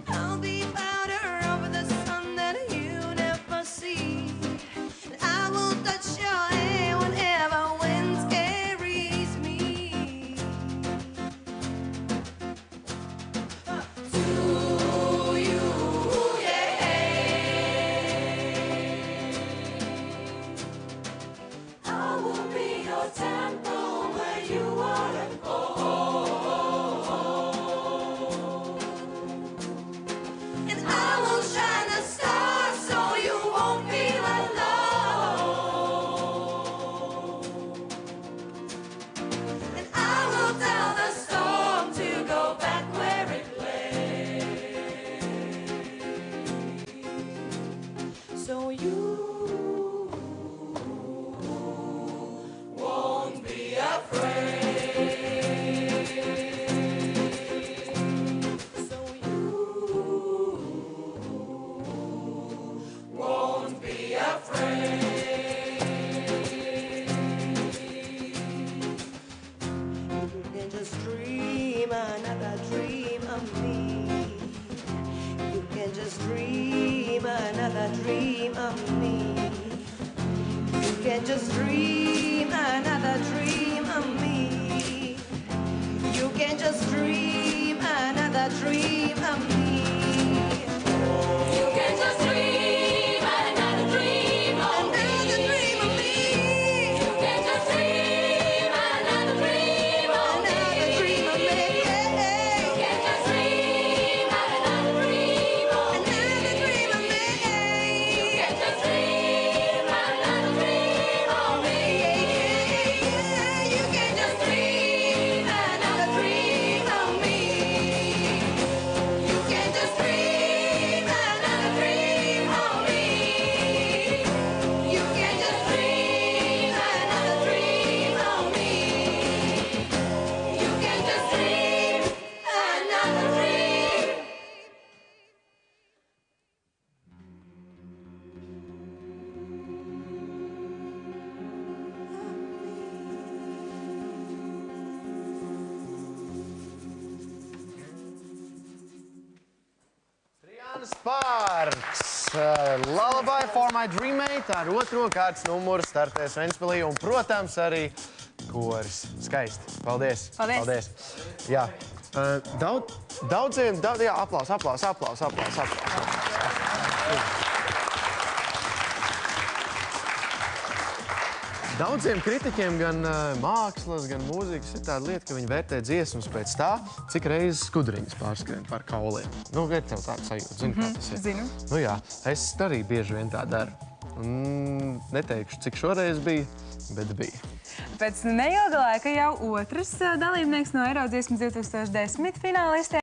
I'll be powder over the sun that you never see. And I will touch your hair whenever wind carries me. To you, yeah. I will be your temple where you are at home. And I will shine a star so you won't feel alone. And I will tell the storm to go back where it lay. So you won't be afraid. So you won't be afraid. You can just dream another dream of me. You can just dream another dream of me. You can just dream another dream of me. You can just dream another dream of me. You can just dream another dream of me. You can just dream another dream of me. You can just dream another dream of me. You can just dream another dream of me. You can just dream another dream of me. You can just dream another dream of me. You can just dream another dream of me. You can just dream another dream. Triana Sparks, Lullaby for my dreammate, ar otro kārtas numuru startēs Ventspilī un, protams, arī koris. Skaisti. Paldies. Paldies. Jā. Daudziem, jā, aplaus. Daudziem kritiķiem, gan mākslas, gan mūzikas, ir tāda lieta, ka viņi vērtē dziesmas pēc tā, cik reizes skudriņas pārskrien par kauliem. Nu, ir tev tāda sajūta, zini, kā tas ir? Zinu. Nu jā, es arī bieži vien tā daru. Neteikšu, cik šoreiz bija, bet bija. Pēc neilga laika jau otrs dalībnieks no Eirodziesmas 2010 finālistiem.